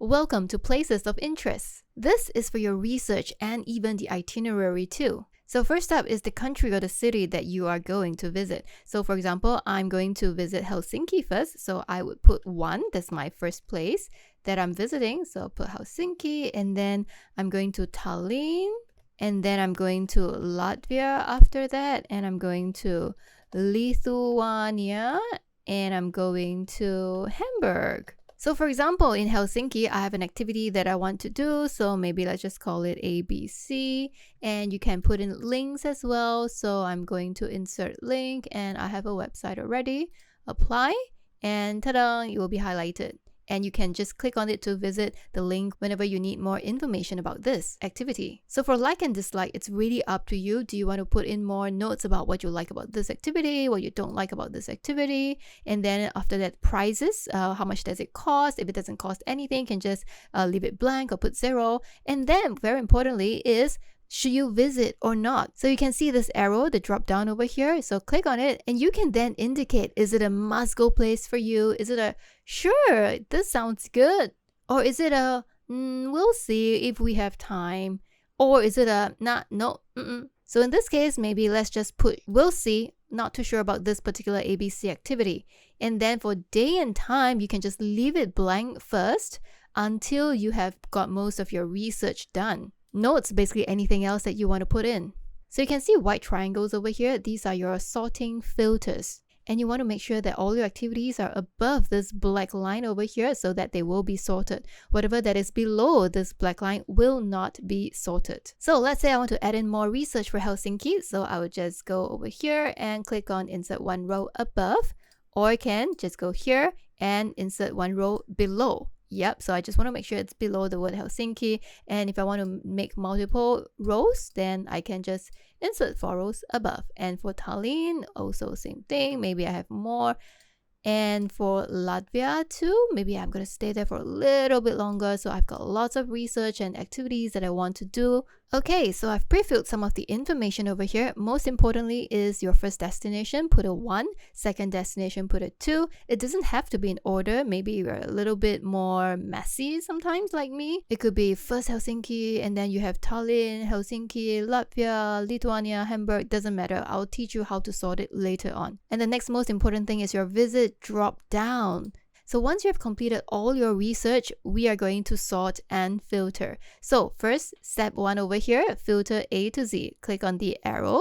Welcome to Places of Interest. This is for your research and even the itinerary too. So first up is the country or the city that you are going to visit. So for example, I'm going to visit Helsinki first. So I would put 1, that's my first place that I'm visiting. So I'll put Helsinki, and then I'm going to Tallinn, and then I'm going to Latvia after that, and I'm going to Lithuania, and I'm going to Hamburg. So for example, in Helsinki, I have an activity that I want to do. So maybe let's just call it ABC, and you can put in links as well. So I'm going to insert link, and I have a website already. Apply, and ta-da, it will be highlighted. And you can just click on it to visit the link whenever you need more information about this activity. So for like and dislike, it's really up to you. Do you want to put in more notes about what you like about this activity, what you don't like about this activity? And then after that, prices, how much does it cost? If it doesn't cost anything, you can just leave it blank or put 0. And then very importantly is, should you visit or not? So you can see this arrow, the drop down over here. So click on it, and you can then indicate, is it a must-go place for you? Is it a, sure, this sounds good? Or is it a, we'll see if we have time? Or is it a, no. So in this case, maybe let's just put, we'll see, not too sure about this particular ABC activity. And then for day and time, you can just leave it blank first until you have got most of your research done. Notes, basically anything else that you want to put in. So you can see white triangles over here. These are your sorting filters. And you want to make sure that all your activities are above this black line over here so that they will be sorted. Whatever that is below this black line will not be sorted. So let's say I want to add in more research for Helsinki. So I would just go over here and click on insert 1 row above. Or I can just go here and insert 1 row below. Yep, so I just want to make sure it's below the word Helsinki. And if I want to make multiple rows, then I can just insert 4 rows above. And for Tallinn, also same thing. Maybe I have more. And for Latvia too, maybe I'm going to stay there for a little bit longer. So I've got lots of research and activities that I want to do. Okay, so I've pre-filled some of the information over here. Most importantly is your first destination, put a 1. Second destination, put a 2. It doesn't have to be in order. Maybe you're a little bit more messy sometimes like me. It could be first Helsinki, and then you have Tallinn, Helsinki, Latvia, Lithuania, Hamburg. Doesn't matter. I'll teach you how to sort it later on. And the next most important thing is your visit drop down. So once you have completed all your research, we are going to sort and filter. So first, step 1 over here, filter A to Z. Click on the arrow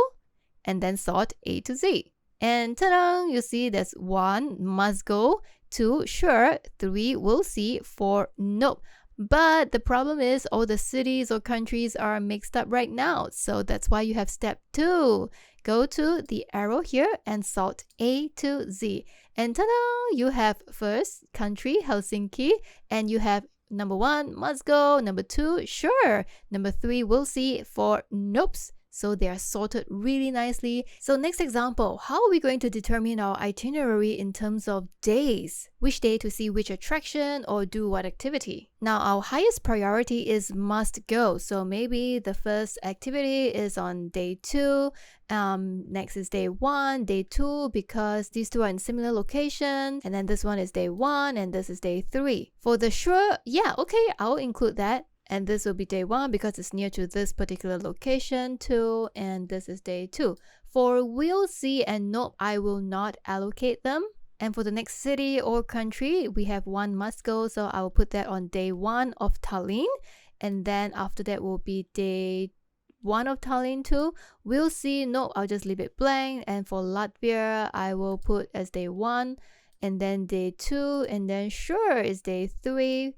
and then sort A to Z. And ta-da! You see there's 1, must go, 2, sure, 3, we'll see, 4, nope. But the problem is all the cities or countries are mixed up right now. So that's why you have step 2. Go to the arrow here and sort A to Z. And ta-da! You have first country, Helsinki, and you have number 1, must go, number 2, sure, number 3, we'll see, 4, nopes. So they are sorted really nicely. So next example, how are we going to determine our itinerary in terms of days? Which day to see which attraction or do what activity? Now our highest priority is must go. So maybe the first activity is on day 2. Next is day 1, day 2, because these two are in similar locations. And then this one is day 1 and this is day 3. For the sure, yeah, okay, I'll include that. And this will be day 1 because it's near to this particular location too. And this is day 2. For we'll see and nope, I will not allocate them. And for the next city or country, we have 1 must go. So I will put that on day 1 of Tallinn. And then after that will be day 1 of Tallinn too. We'll see, nope, I'll just leave it blank. And for Latvia, I will put as day 1. And then day 2. And then sure is day 3.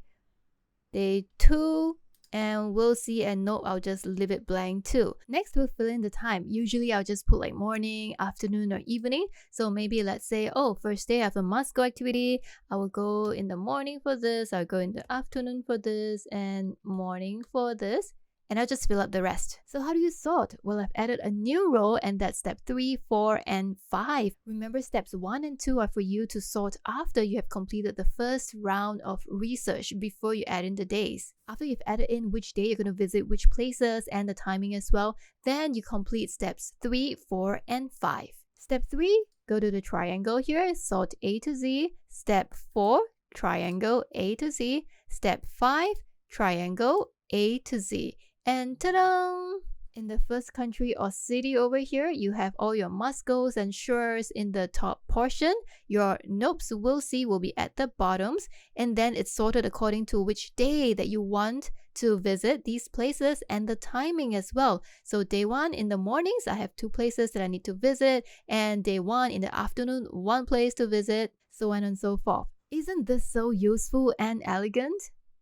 Day 2, and we'll see and nope, I'll just leave it blank too. Next, we'll fill in the time. Usually I'll just put like morning, afternoon, or evening. So maybe let's say, oh, first day I have a must go activity. I will go in the morning for this, I'll go in the afternoon for this, and morning for this. And I'll just fill up the rest. So how do you sort? Well, I've added a new row, and that's step 3, 4, and 5. Remember, steps 1 and 2 are for you to sort after you have completed the first round of research before you add in the days. After you've added in which day you're going to visit which places and the timing as well, then you complete steps 3, 4, and 5. Step 3, go to the triangle here, sort A to Z. Step 4, triangle A to Z. Step 5, triangle A to Z. And ta-da! In the first country or city over here, you have all your must-goes and shores in the top portion. Your nopes will see will be at the bottoms, and then it's sorted according to which day that you want to visit these places and the timing as well. So day 1 in the mornings, I have 2 places that I need to visit, and day 1 in the afternoon, 1 place to visit, so on and so forth. Isn't this so useful and elegant?